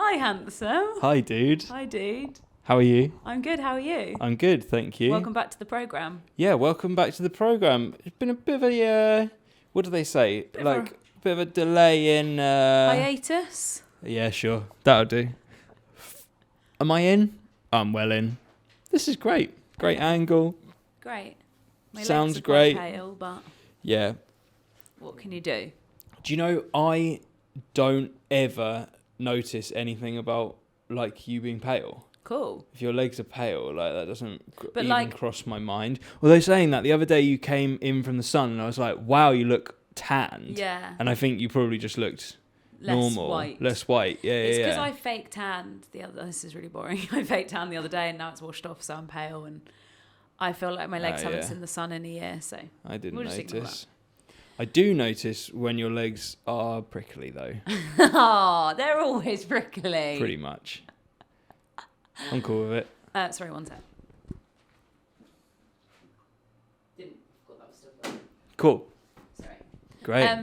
Hi, handsome. Hi, dude. Hi, dude. How are you? I'm good. How are you? I'm good, thank you. Welcome back to the programme. Yeah, welcome back to the programme. It's been a bit of a, what do they say? Bit A bit of a delay in... hiatus? Yeah, sure. That'll do. Am I in? I'm well in. This is great. Great angle. Great. My Sounds legs are great. quite pale, but Yeah. what can you do? Do you know, I don't ever notice anything about, like, you being pale. Cool. If your legs are pale, like, that doesn't But, even like- cross my mind. Although saying that, the other day you came in from the sun and I was like, wow, you look tanned. Yeah. And I think you probably just looked Less normal. white. Less white. Yeah, It's because yeah. I fake tanned the other... This is really boring. I fake tanned the other day and now it's washed off, so I'm pale and I feel like my legs haven't seen the sun in a year, so... I didn't we'll just ignore notice. I do notice when your legs are prickly, though. Oh, they're always prickly. Pretty much. I'm cool with it. Sorry, one sec. Didn't got that stuff right. Cool. Sorry. Great.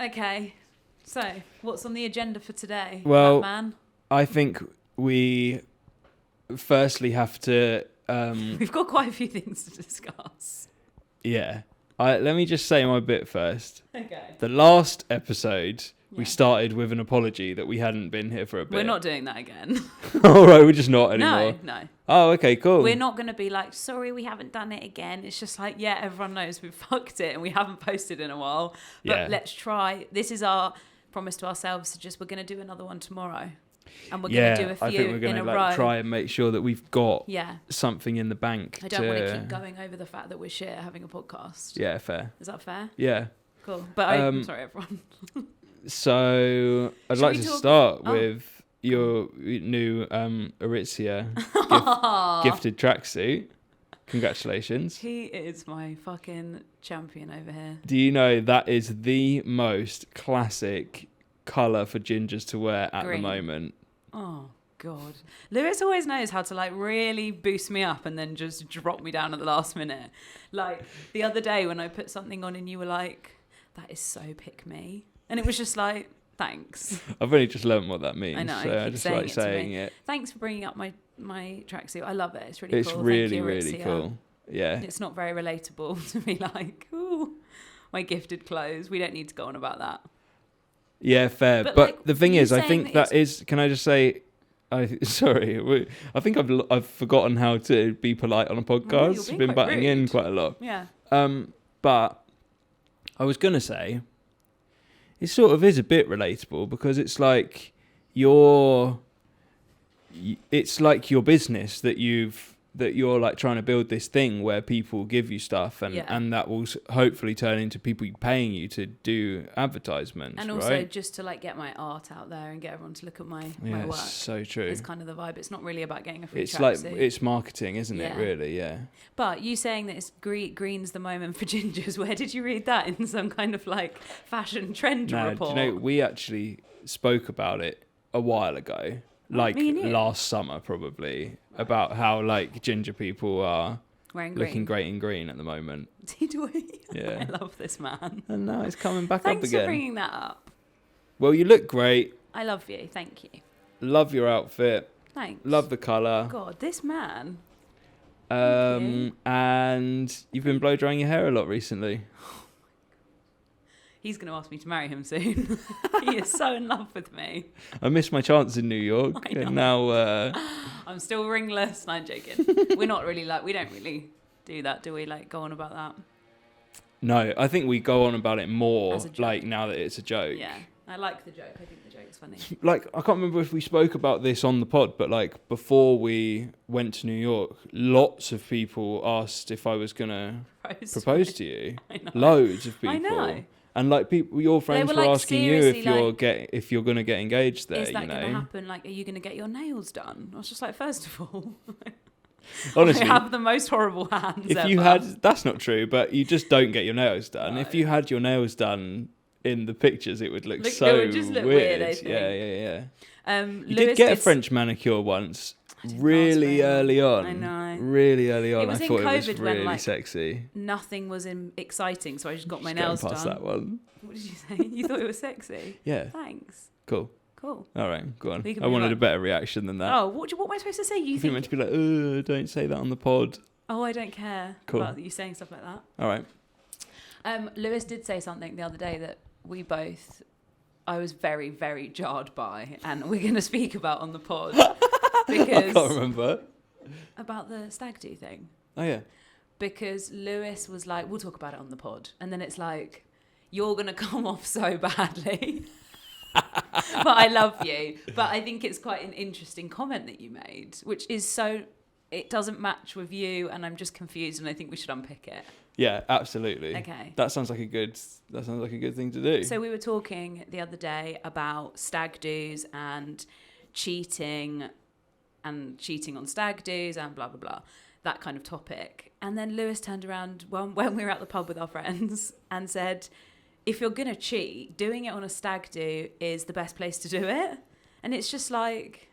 Okay. So, what's on the agenda for today, Well- Batman? I think we firstly have to... We've got quite a few things to discuss. yeah. Let me just say my bit first. Okay. The last episode, we Yeah. started with an apology that we hadn't been here for a bit. We're not doing that again. All right, we're just not anymore. No. Oh, okay, cool. We're not going to be like, sorry, we haven't done it again. It's just like, yeah, everyone knows we fucked it and we haven't posted in a while. But Yeah. let's try. This is our promise to ourselves. So just we're going to do another one tomorrow. And we're yeah, going to do a few I think we're in going a to row. try and make sure that we've got Yeah. something in the bank. I don't want to keep going over the fact that we're shit at having a podcast. Yeah, fair. Is that fair? Yeah. Cool. But I'm sorry, everyone. So I'd Should like we to talk- start Oh. with your new Aritzia gifted tracksuit. Congratulations. He is my fucking champion over here. Do you know that is the most classic colour for gingers to wear at Green. the moment? Oh, God. Lewis always knows how to, like, really boost me up and then just drop me down at the last minute. Like, the other day when I put something on and you were like, that is so pick me. And it was just like, thanks. I've only just learned what that means. I know, So you I keep just saying like it to saying me. it. Thanks for bringing up my tracksuit. I love it. It's really It's cool. really, Thank you, really Aritzia. cool. Yeah. It's not very relatable to be like, ooh, my gifted clothes. We don't need to go on about that. Yeah, fair. But, But like, the thing you is, I saying think that that is. Can I just say? I think I've forgotten how to be polite on a podcast. you're being Been quite butting in rude. quite a lot. Yeah. But I was gonna say, it sort of is a bit relatable because it's like it's like your business that you're like trying to build this thing where people give you stuff and that will hopefully turn into people paying you to do advertisements, And also right? just to like get my art out there and get everyone to look at my Yeah, work. it's so true. It's kind of the vibe. It's not really about getting a free It's like tracksuit. it's marketing, isn't it? Yeah. Really, yeah. But you saying that it's green's the moment for gingers. Where did you read that in some kind of like fashion trend No, do report? you know we actually spoke about it a while ago, like me and you? last summer probably, about how like ginger people are Wearing looking green. great in green at the moment. Did we? Yeah. I love this man. And now it's coming back Thanks up for again. bringing that up. Well, you look great. I love you. Thank you. Love your outfit. Thanks. Love the colour. God, this man. And you've been blow drying your hair a lot recently. He's going to ask me to marry him soon. He is so in love with me. I missed my chance in New York, I know. and now I'm still ringless. No, I'm joking. We're not really like, we don't really do that, do we? Like, go on about that. no, I think we go on about it more As a joke. like now that it's a joke. Yeah. I like the joke. I think the joke's funny. Like, I can't remember if we spoke about this on the pod, but like before we went to New York, lots of people asked if I was gonna propose to you. I know. Loads of people. I know. And like people, your friends were, were like, asking you if seriously, if you're gonna get engaged there. Is that you going to know, happen? Like, are you going to get your nails done? I was just like, first of all, honestly, I have the most horrible hands if ever. you had, that's not true, but you just don't get your nails done. No. If you had your nails done in the pictures, it would look It so would just look weird. weird, I think. Yeah. You Lewis did get a French manicure once, didn't really last very early on. I know. Really early on. was I in thought it was COVID when, really like, sexy. Nothing was exciting, so I just got my Just getting nails past done. that one. What did you say? You thought it was sexy? Yeah. Thanks. Cool. Cool. All right, go on. We can I move wanted on. a better reaction than that. Oh, what am I supposed to say? You I think meant to be like, don't say that on the pod. Oh, I don't care about you saying stuff like that. All right. Lewis did say something the other day that I was very, very jarred by, and we're going to speak about on the pod. Because I can't remember. About the stag do thing. Oh, yeah. Because Lewis was like, we'll talk about it on the pod. And then it's like, you're going to come off so badly. But I love you. But I think it's quite an interesting comment that you made, which is so, it doesn't match with you, and I'm just confused, and I think we should unpick it. Yeah, absolutely. Okay. That sounds like a good thing to do. So we were talking the other day about stag do's and cheating on stag do's and blah, blah, blah, that kind of topic. And then Lewis turned around when we were at the pub with our friends and said, if you're going to cheat, doing it on a stag do is the best place to do it. And it's just like,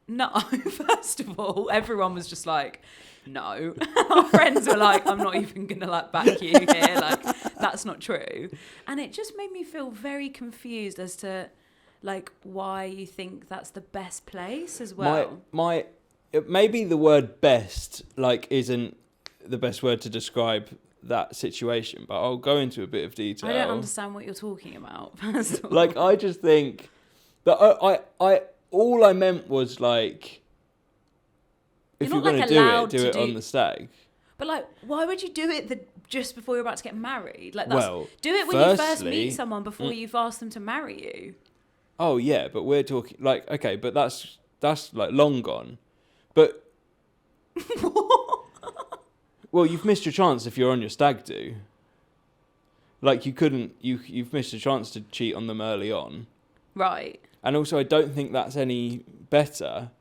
no, first of all, everyone was just like, no. Our friends were like, I'm not even going to like back you here. Like, that's not true. And it just made me feel very confused as to like why you think that's the best place as well. Maybe the word best like isn't the best word to describe that situation, but I'll go into a bit of detail. I don't understand what you're talking about. First of all. Like, I just think that I all I meant was like, if you're going to do it on the stag. But like, why would you do it just before you're about to get married? Like, do it when you first meet someone before you've asked them to marry you. Oh yeah, but we're talking like, okay, but that's like long gone. But well, you've missed your chance if you're on your stag do. Like, you've missed a chance to cheat on them early on. Right. And also, I don't think that's any better.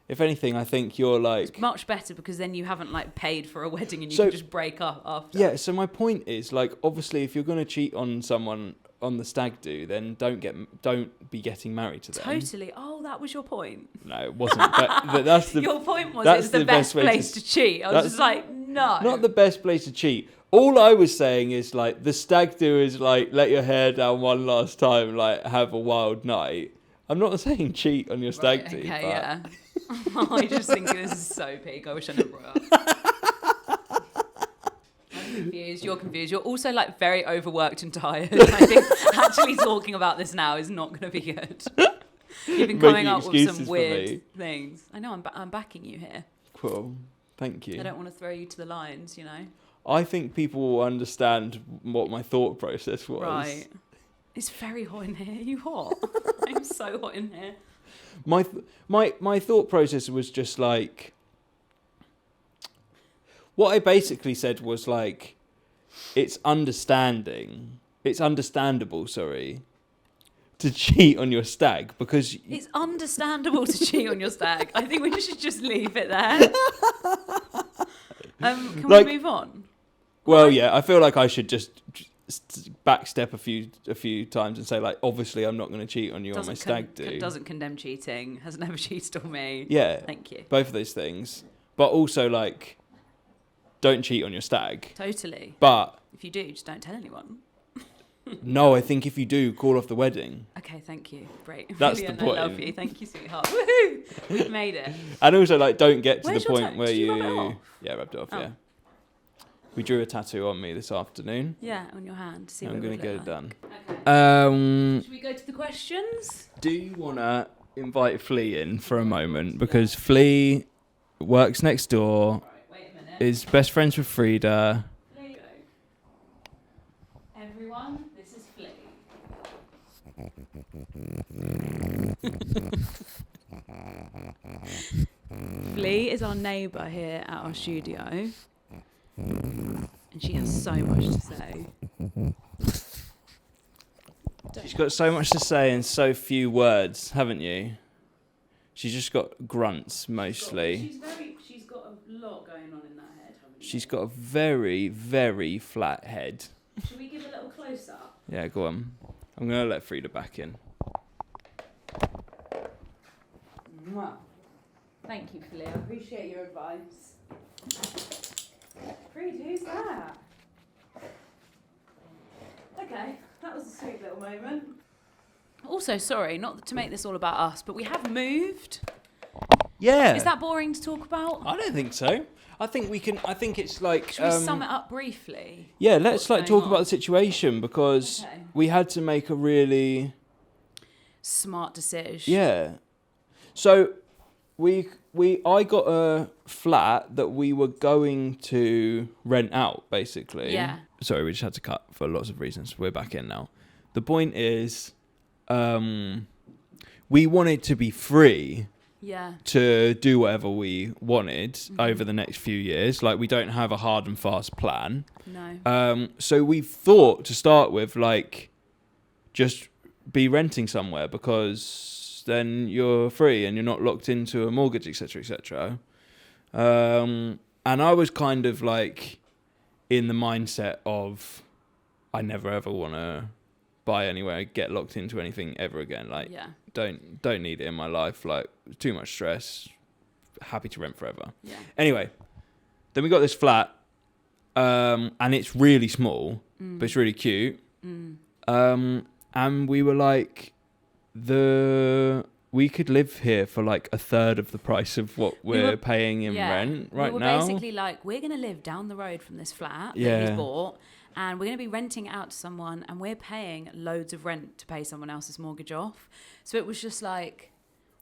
If anything, I think you're like... It's much better because then you haven't like paid for a wedding and you can just break up after. Yeah, so my point is, like, obviously, if you're going to cheat on someone on the stag do, then don't be getting married to them. Totally. Oh, that was your point. No, it wasn't. But that's the... Your point was it's the best place to cheat. I was just like, no. Not the best place to cheat. All I was saying is, like, the stag do is, like, let your hair down one last time, like, have a wild night. I'm not saying cheat on your stag do. Okay, yeah. I just think this is so peak. I wish I never brought it up. I'm confused. You're confused. You're also like very overworked and tired. I think actually talking about this now is not going to be good. You've been coming up with some weird things. I know. I'm backing you here. Cool. Thank you. I don't want to throw you to the lions, you know. I think people will understand what my thought process was. Right. It's very hot in here. Are you hot? I'm so hot in here. My thought process was just like, what I basically said was like, it's understandable, to cheat on your stag because... It's understandable to cheat on your stag. I think we should just leave it there. Can we move on? Well, yeah, I feel like I should just backstep a few times and say, like, obviously I'm not going to cheat on you on my stag do. Doesn't condemn cheating, has never cheated on me. Yeah. Thank you. Both of those things. But also, like, don't cheat on your stag. Totally. But... if you do, just don't tell anyone. No, I think if you do, call off the wedding. Okay, thank you. Great. That's the point. I love you. Thank you, sweetheart. Woohoo! We've made it. And also, like, don't get to Where's the point where Did you rub it off? Yeah, rubbed it off, Oh. yeah. We drew a tattoo on me this afternoon. Yeah, on your hand. See I'm going to get it done. Okay. Should we go to the questions? Do you want to invite Flea in for a moment? Because Flea works next door, Right, wait a minute. is best friends with Frida. There you go. Everyone, this is Flea. Flea is our neighbour here at our studio. And she has so much to say. She's got so much to say in so few words, haven't you? She's just got grunts, mostly. She's got a lot going on in that head, haven't you? She's got a very, very flat head. Should we give a little close-up? Yeah, go on. I'm going to let Frida back in. Mwah. Thank you, Flea. I appreciate your advice. Frida, who's that? Okay, that was a sweet little moment. Also, sorry, not to make this all about us, but we have moved. Yeah. Is that boring to talk about? I don't think so. I think we can. I think it's like. Should we sum it up briefly? Yeah, let's What's talk going about on? the situation because we had to make a really smart decision. Yeah. So I got a flat that we were going to rent out, basically. Yeah. Sorry, we just had to cut for lots of reasons. We're back in now. The point is, we wanted to be free. Yeah. To do whatever we wanted over the next few years. Like, we don't have a hard and fast plan. No. So we thought to start with, like, just be renting somewhere because then you're free and you're not locked into a mortgage, etc., etc. And I was kind of like in the mindset of I never ever want to buy anywhere, get locked into anything ever again. Like, don't need it in my life. Like, too much stress. Happy to rent forever. Yeah. Anyway, then we got this flat, and it's really small, but it's really cute. And we were like, we could live here for like a third of the price of what we're paying in rent right now. We were basically like, we're going to live down the road from this flat that he's bought, and we're going to be renting it out to someone, and we're paying loads of rent to pay someone else's mortgage off. So it was just like,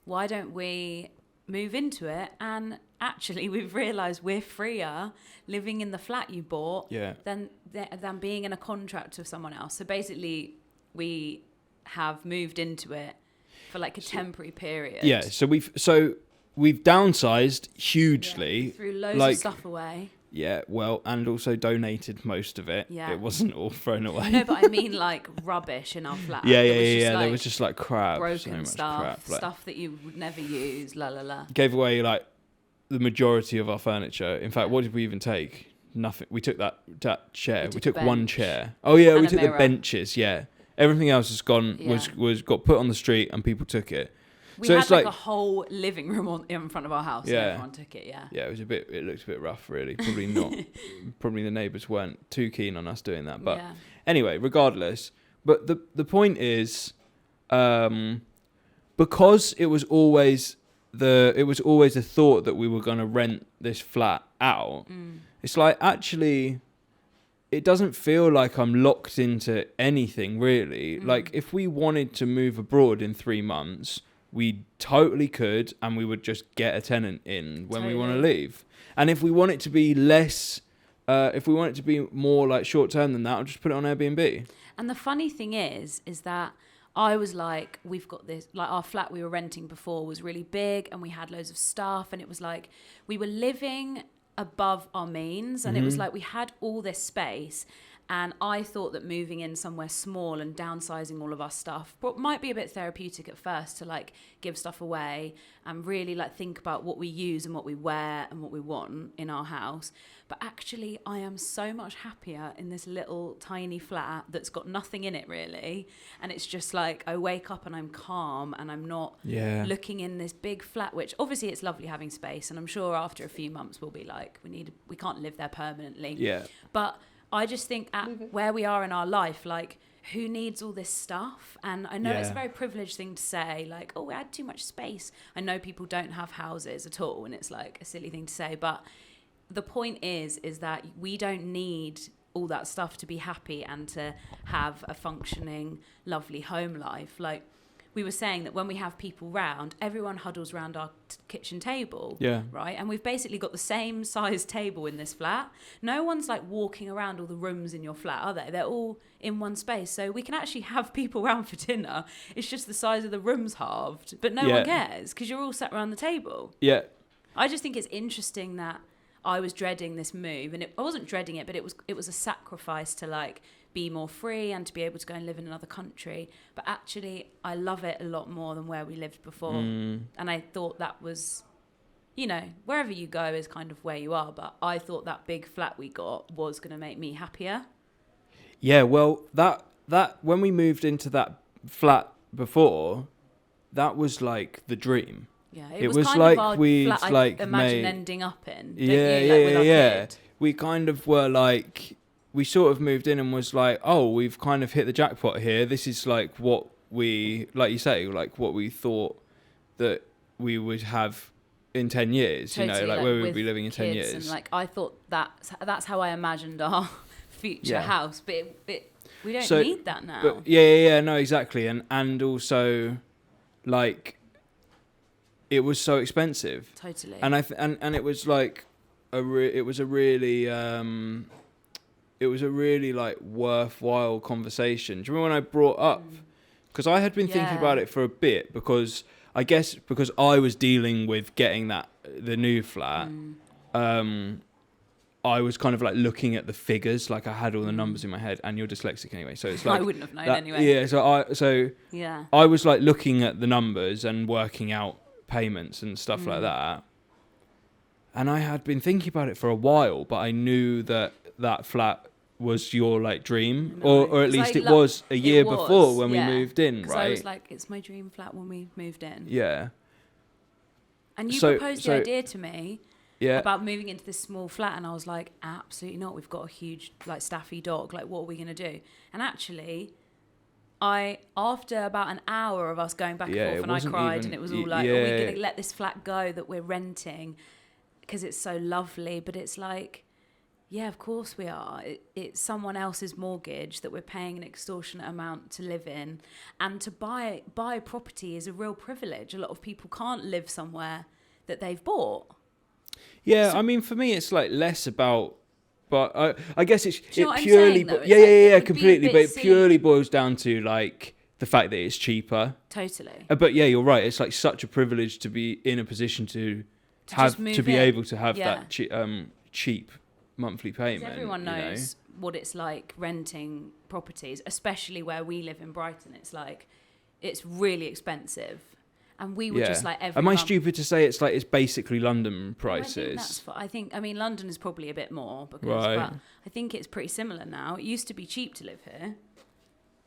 why don't we move into it? And actually, we've realised we're freer living in the flat you bought than being in a contract with someone else. So basically, we have moved into it for like a temporary period. Yeah, so we've downsized hugely. Threw loads of stuff away. Yeah, well, and also donated most of it. Yeah. It wasn't all thrown away. No, but I mean like rubbish in our flat. Yeah. There was just like crap. Broken so much crap. Like, stuff that you would never use, Gave away like the majority of our furniture. In fact, what did we even take? Nothing. We took that chair. We took one chair. Oh yeah, we took the benches, Everything else has gone, was got put on the street and people took it. We had like a whole living room in front of our house and everyone took it, Yeah, it looked a bit rough, really. Probably not. Probably the neighbours weren't too keen on us doing that. But anyway, regardless. But the point is, because it was always the thought that we were going to rent this flat out, it's like, actually, it doesn't feel like I'm locked into anything, really. Like, if we wanted to move abroad in 3 months, we totally could, and we would just get a tenant in when we want to leave. And if we want it to be less, if we want it to be more like short term than that, I'll just put it on Airbnb. And the funny thing is that I was like, we've got this, like our flat we were renting before was really big and we had loads of stuff, and it was like we were living above our means, and it was like we had all this space, and I thought that moving in somewhere small and downsizing all of our stuff might be a bit therapeutic at first, to like give stuff away and really like think about what we use and what we wear and what we want in our house. But actually, I am so much happier in this little tiny flat that's got nothing in it really, and it's just like I wake up and I'm calm and I'm not looking in this big flat, which obviously it's lovely having space, and I'm sure after a few months we'll be like, we can't live there permanently. But I just think at where we are in our life, like, who needs all this stuff? And I know it's a very privileged thing to say, like, oh, we had too much space. I know people don't have houses at all, and it's like a silly thing to say, but the point is that we don't need all that stuff to be happy and to have a functioning, lovely home life. Like, we were saying that when we have people round, everyone huddles round our kitchen table, right? And we've basically got the same size table in this flat. No one's like walking around all the rooms in your flat, are they? They're all in one space. So we can actually have people round for dinner. It's just the size of the room's halved, but no one cares because you're all sat around the table. Yeah. I just think it's interesting that I was dreading this move, and I wasn't dreading it, but it was a sacrifice to like be more free and to be able to go and live in another country. But actually, I love it a lot more than where we lived before. And I thought that was, wherever you go is kind of where you are. But I thought that big flat we got was going to make me happier. Yeah, well, that when we moved into that flat before, that was like the dream. Yeah, it was kind like of we'd flat like imagine ending up in. Yeah. We kind of were like, we sort of moved in and was like, oh, we've kind of hit the jackpot here. This is like what we, like you say, like what we thought that we would have in 10 years, Totally, you know, like where we would be living in 10 kids years. And like I thought that's how I imagined our future house, but we don't need that now. But yeah, no, exactly. And also, like, it was so expensive. Totally. And and it was like it was a really like worthwhile conversation. Do you remember when I brought up? Because I had been thinking about it for a bit, because I guess because I was dealing with getting the new flat, I was kind of like looking at the figures, like I had all the numbers in my head, and you're dyslexic anyway, so it's like I wouldn't have known anyway. Yeah, I was like looking at the numbers and working out payments and stuff like that. And I had been thinking about it for a while, but I knew that flat was your like dream, or at least it was a year before when we moved in, right? I was like, it's my dream flat when we moved in. Yeah. And you proposed the idea to me yeah. about moving into this small flat, and I was like, absolutely not. We've got a huge like staffy dog. Like, what are we going to do? And actually, after about an hour of us going back and forth, and I cried, and it was all like, are we going to let this flat go that we're renting because it's so lovely? But it's like, yeah, of course we are. It's someone else's mortgage that we're paying an extortionate amount to live in, and to buy property is a real privilege. A lot of people can't live somewhere that they've bought. Yeah, so, I mean, for me, it's like less about, but I guess it purely, completely, but it purely boils down to like the fact that it's cheaper. Totally. But yeah, you're right. It's like such a privilege to be in a position to be able to have that cheap monthly payment. Everyone knows what it's like renting properties, especially where we live in Brighton. It's like, it's really expensive. And we were just like every Am I month. stupid to say it's basically London prices? I think London is probably a bit more, but I think it's pretty similar now. It used to be cheap to live here.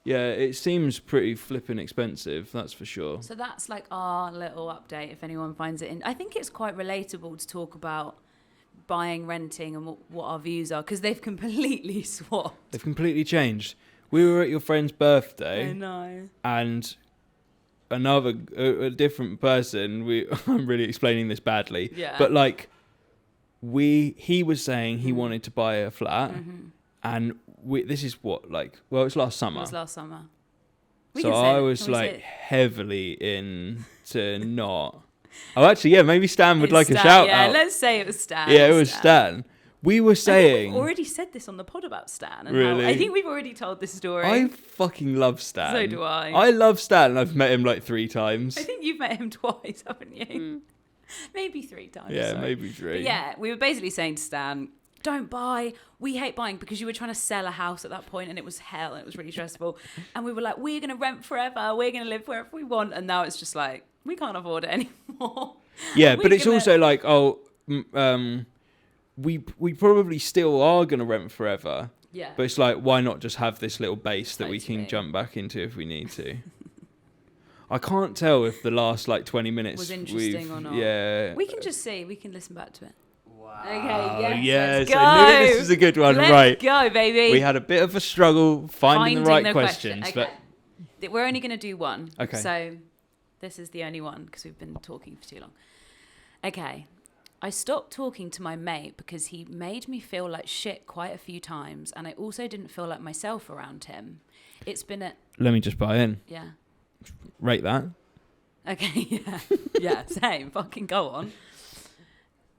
Yeah, it seems pretty flipping expensive, that's for sure. So that's like our little update, if anyone finds it. I think it's quite relatable to talk about buying, renting, and what our views are, because they've completely swapped. They've completely changed. We were at your friend's birthday. I know. And a different person, I'm really explaining this badly, but like he was saying he wanted to buy a flat, and this is it's last summer. So I was like heavily into not. Oh, actually, maybe Stan would like a shout out. Yeah, let's say it was Stan. Yeah, it was Stan. We were saying... we've already said this on the pod about Stan. And really? I think we've already told this story. I fucking love Stan. So do I. I love Stan, and I've met him like 3 times. I think you've met him twice, haven't you? Maybe 3 times. Yeah, maybe 3. But yeah, we were basically saying to Stan, don't buy. We hate buying, because you were trying to sell a house at that point, and it was hell, and it was really stressful. And we were like, we're going to rent forever. We're going to live wherever we want. And now it's just like, we can't afford it anymore. Yeah, but it's also like, we probably still are going to rent forever. Yeah. But it's like, why not just have this little base that we can jump back into if we need to? I can't tell if the last like 20 minutes was interesting or not. Yeah. We can just see. We can listen back to it. Wow. Okay, yes. Let's go. I knew this was a good one. Let's go, baby. We had a bit of a struggle finding the right questions. Okay. But we're only going to do one. Okay. So this is the only one, because we've been talking for too long. Okay. I stopped talking to my mate because he made me feel like shit quite a few times, and I also didn't feel like myself around him. It's been Let me just buy in. Yeah. Rate that. Okay, yeah. Yeah, same. Fucking go on.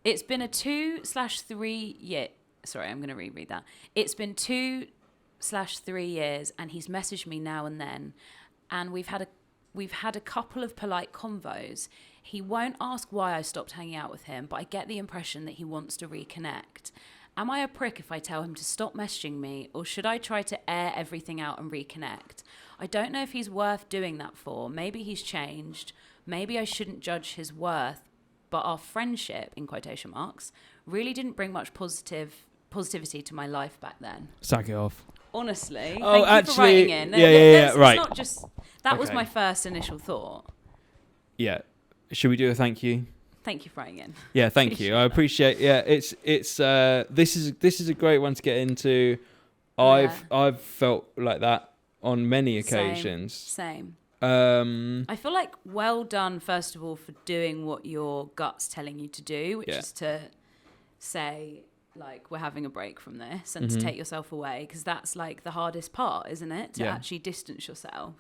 It's been a 2/3 year. Sorry, I'm going to reread that. It's been 2/3 years, and he's messaged me now and then, and we've had a couple of polite convos. He won't ask why I stopped hanging out with him, but I get the impression that he wants to reconnect. Am I a prick if I tell him to stop messaging me, or should I try to air everything out and reconnect? I don't know if he's worth doing that for. Maybe he's changed. Maybe I shouldn't judge his worth, but our friendship, in quotation marks, really didn't bring much positivity to my life back then. Sack it off. Honestly, thank you for writing in. Yeah, right. It's not just, that was my first initial thought. Yeah. Should we do a thank you? Thank you for writing in. Yeah, thank you. I appreciate. Yeah, it's this is a great one to get into. I've felt like that on many occasions. Same. I feel like well done, first of all, for doing what your gut's telling you to do, which is to say, like, we're having a break from this and to take yourself away, because that's like the hardest part, isn't it? To actually distance yourself.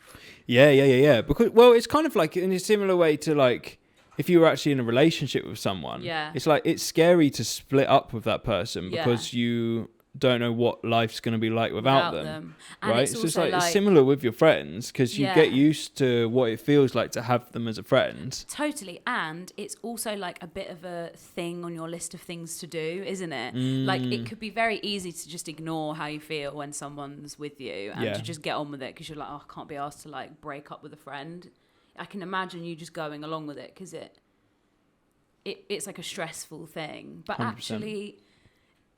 Yeah. Because, well, it's kind of like in a similar way to like if you were actually in a relationship with someone. Yeah. It's like it's scary to split up with that person because you don't know what life's going to be like without them. And right? it's So it's also like it's similar with your friends, because you get used to what it feels like to have them as a friend. Totally. And it's also like a bit of a thing on your list of things to do, isn't it? Like it could be very easy to just ignore how you feel when someone's with you and to just get on with it, because you're like, oh, I can't be asked to like break up with a friend. I can imagine you just going along with it because it's like a stressful thing. But 100%. Actually,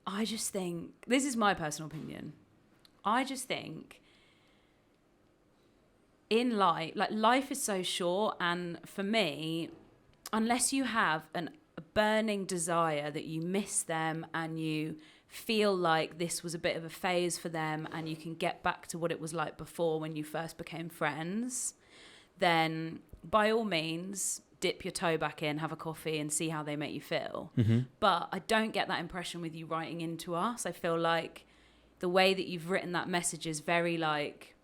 I just think, this is my personal opinion, I just think in life, like life is so short, and for me, unless you have a burning desire that you miss them and you feel like this was a bit of a phase for them and you can get back to what it was like before when you first became friends, then by all means dip your toe back in, have a coffee and see how they make you feel. But I don't get that impression with you writing into us. I feel like the way that you've written that message is very like,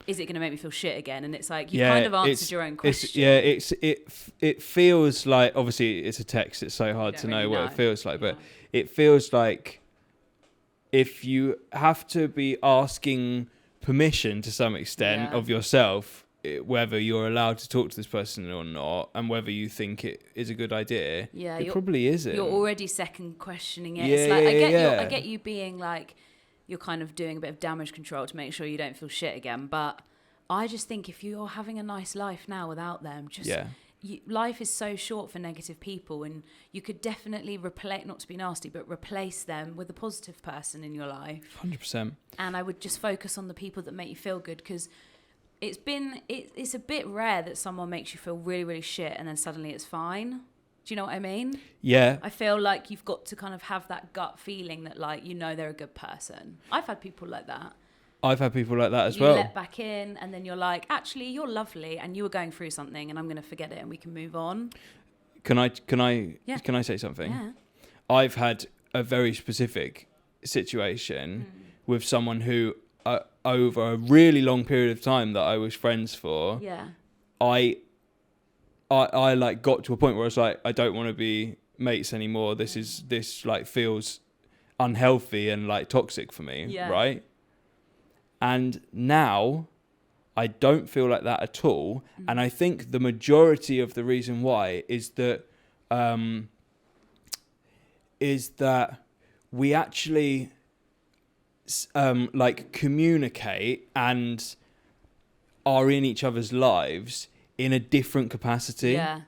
is it going to make me feel shit again? And it's like, you kind of answered your own question. It feels like, obviously it's a text, it's so hard to know what it feels like, but it feels like if you have to be asking permission to some extent of yourself, whether you're allowed to talk to this person or not, and whether you think it is a good idea, it probably isn't. You're already second questioning it. It's like, I get you being like, you're kind of doing a bit of damage control to make sure you don't feel shit again. But I just think if you're having a nice life now without them, life is so short for negative people, and you could definitely replace, not to be nasty, but replace them with a positive person in your life. 100%. And I would just focus on the people that make you feel good, because it's a bit rare that someone makes you feel really, really shit and then suddenly it's fine. Do you know what I mean? Yeah. I feel like you've got to kind of have that gut feeling that, like, you know, they're a good person. I've had people like that. I've had people like that as well. You let back in and then you're like, actually, you're lovely and you were going through something and I'm going to forget it and we can move on. Can I say something? Yeah. I've had a very specific situation with someone who, over a really long period of time that I was friends for, I like got to a point where I was like, I don't want to be mates anymore. This like feels unhealthy and like toxic for me, right? And now I don't feel like that at all. And I think the majority of the reason why is that we actually like communicate and are in each other's lives in a different capacity. Yeah.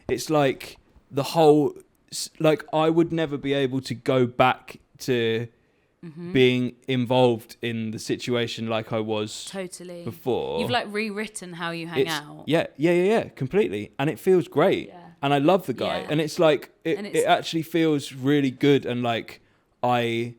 It's like the whole, like I would never be able to go back to being involved in the situation like I was before. You've like rewritten how you hang out. Yeah, completely. And it feels great. Yeah. And I love the guy. Yeah. And it's like, it actually feels really good. And like, I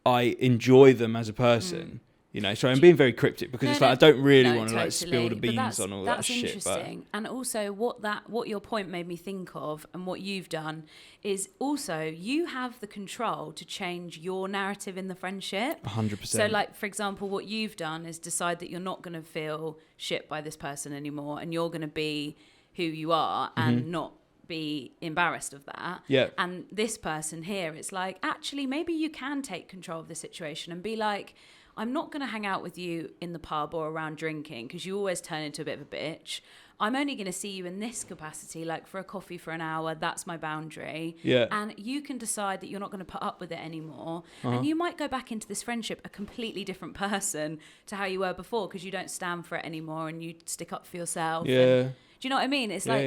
enjoy them as a person. You know, so I'm being very cryptic because it's like I don't really want to like spill the beans on all that shit. That's interesting. And also what your point made me think of and what you've done is also you have the control to change your narrative in the friendship. 100%. So like, for example, what you've done is decide that you're not going to feel shit by this person anymore and you're going to be who you are and not be embarrassed of that. Yeah. And this person here, it's like, actually, maybe you can take control of the situation and be like, I'm not going to hang out with you in the pub or around drinking because you always turn into a bit of a bitch. I'm only going to see you in this capacity, like for a coffee for an hour. That's my boundary. Yeah. And you can decide that you're not going to put up with it anymore. And you might go back into this friendship a completely different person to how you were before because you don't stand for it anymore and you stick up for yourself. Yeah. And, do you know what I mean? It's like,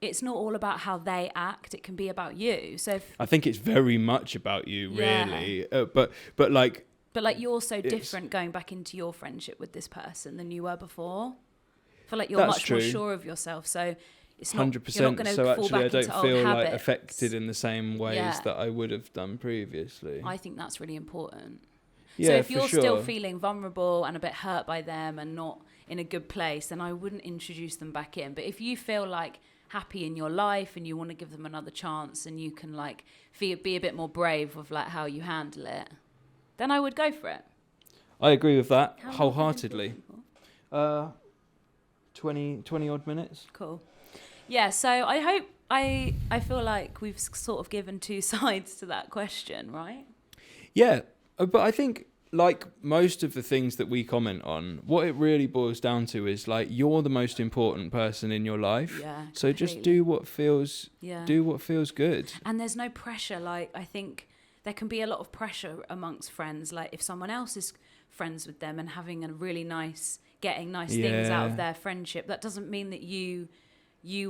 it's not all about how they act. It can be about you. So I think it's very much about you, really. But like, But like you're so different going back into your friendship with this person than you were before. I feel like you're much more sure of yourself. So it's not 100%. You're not going to fall actually, back I into don't feel old like habits. affected in the same ways that I would have done previously. I think that's really important. Yeah, so if you're for sure. still feeling vulnerable and a bit hurt by them and not in a good place, then I wouldn't introduce them back in. But if you feel like happy in your life and you want to give them another chance and you can like be a bit more brave with like how you handle it, then I would go for it. I agree with that How long wholeheartedly. have you been 20 odd minutes. Cool. Yeah, so I feel like we've sort of given two sides to that question, right? Yeah, but I think like most of the things that we comment on, what it really boils down to is like you're the most important person in your life. Yeah. So just completely. do what feels good. And there's no pressure. Like I think there can be a lot of pressure amongst friends. Like if someone else is friends with them and having a really nice, getting nice things out of their friendship, that doesn't mean that you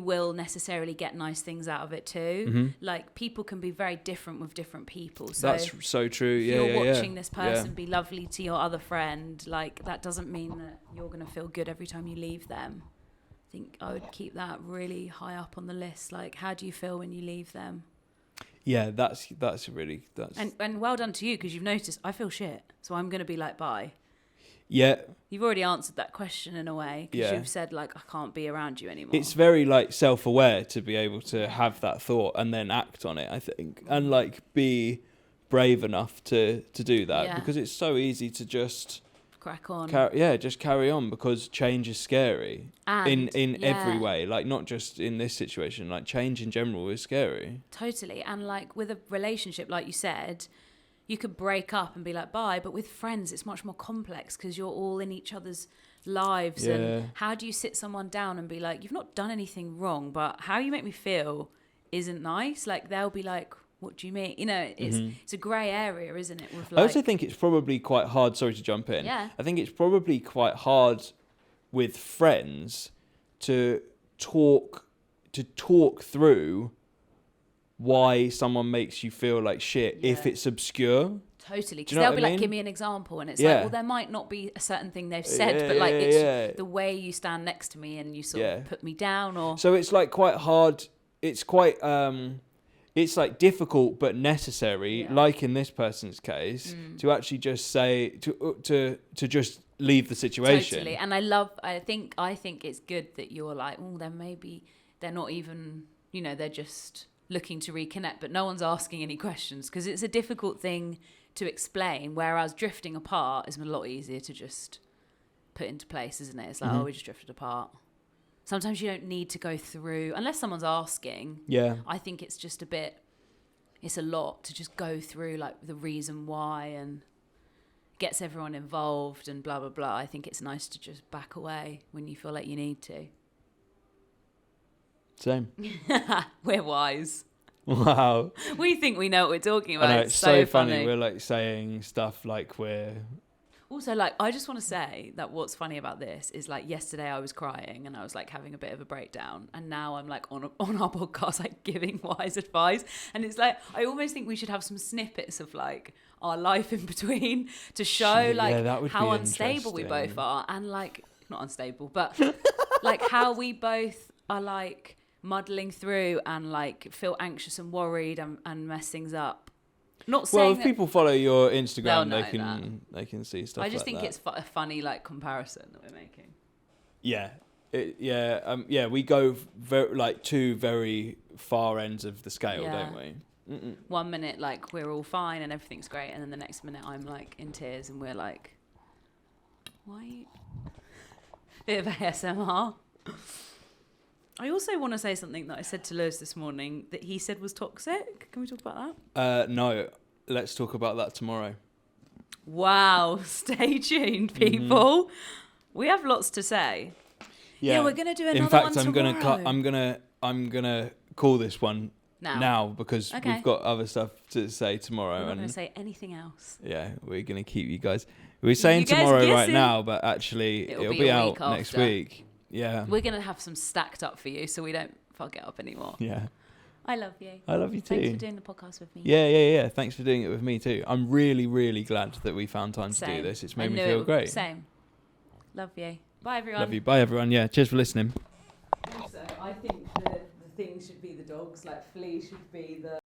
will necessarily get nice things out of it too. Mm-hmm. Like people can be very different with different people. So That's so true. if Yeah, you're watching this person Yeah. be lovely to your other friend, like that doesn't mean that you're going to feel good every time you leave them. I think I would keep that really high up on the list. Like, how do you feel when you leave them? Yeah, that's really And well done to you, because you've noticed I feel shit, so I'm going to be like, bye. Yeah. You've already answered that question in a way, because Yeah. you've said like I can't be around you anymore. It's very like self-aware to be able to have that thought and then act on it, I think, and like be brave enough to do that, because it's so easy to just crack on. just carry on, because change is scary And, in every way, like not just in this situation, like change in general is scary. Totally. And like with a relationship, like you said, you could break up and be like, bye. But with friends, it's much more complex because you're all in each other's lives. Yeah. And how do you sit someone down and be like, you've not done anything wrong, but how you make me feel isn't nice? Like they'll be like, what do you mean? You know, it's a grey area, isn't it? With like, I also think it's probably quite hard, sorry to jump in. Yeah. I think it's probably quite hard with friends to talk through why someone makes you feel like shit if it's obscure. Totally, because you know they'll be what I like, mean? give me an example, and it's Yeah. like, well, there might not be a certain thing they've said, but like it's the way you stand next to me and you sort of put me down, or So it's like quite hard. It's quite it's like difficult but necessary, like in this person's case, to actually just say to just leave the situation. Totally. And I think it's good that you're like, oh, then maybe they're not even, you know, they're just looking to reconnect, but no one's asking any questions, because it's a difficult thing to explain, whereas drifting apart is a lot easier to just put into place, isn't it? It's like, oh, we just drifted apart. Sometimes you don't need to go through, unless someone's asking. Yeah. I think it's just it's a lot to just go through like the reason why, and gets everyone involved and blah, blah, blah. I think it's nice to just back away when you feel like you need to. Same. We're wise. Wow. We think we know what we're talking about. I know, it's it's so funny. funny. We're like saying stuff like we're... Also, like, I just want to say that what's funny about this is like yesterday I was crying and I was like having a bit of a breakdown, and now I'm like on our podcast like giving wise advice, and it's like I almost think we should have some snippets of like our life in between to show like how unstable we both are, and like not unstable but like how we both are like muddling through and like feel anxious and worried and mess things up. Not saying if people follow your Instagram, they they can see stuff. I just like think that. it's a funny like comparison that we're making. Yeah, we go like two very far ends of the scale, don't we? Mm-mm. 1 minute like we're all fine and everything's great, and then the next minute I'm like in tears and we're like, why? Bit of ASMR. I also want to say something that I said to Lewis this morning that he said was toxic. Can we talk about that? No, let's talk about that tomorrow. Wow, stay tuned, people. We have lots to say. Yeah, we're gonna do another one. In fact, tomorrow. I'm gonna call this one now because Okay. we've got other stuff to say tomorrow. We're not gonna say anything else. Yeah, we're gonna keep you guys. We're saying You guys tomorrow right guessing? now, but actually it'll be a out week next after. week. Yeah. We're gonna have some stacked up for you, so we don't fuck it up anymore. Yeah. I love you. I love you too. Thanks for doing the podcast with me. Yeah. Thanks for doing it with me too. I'm really, really glad that we found time to do this. It's made me feel great. Same. Love you. Bye, everyone. Love you. Bye, everyone. Yeah. Cheers for listening. Also, I think the thing should be the dogs. Like Flea should be the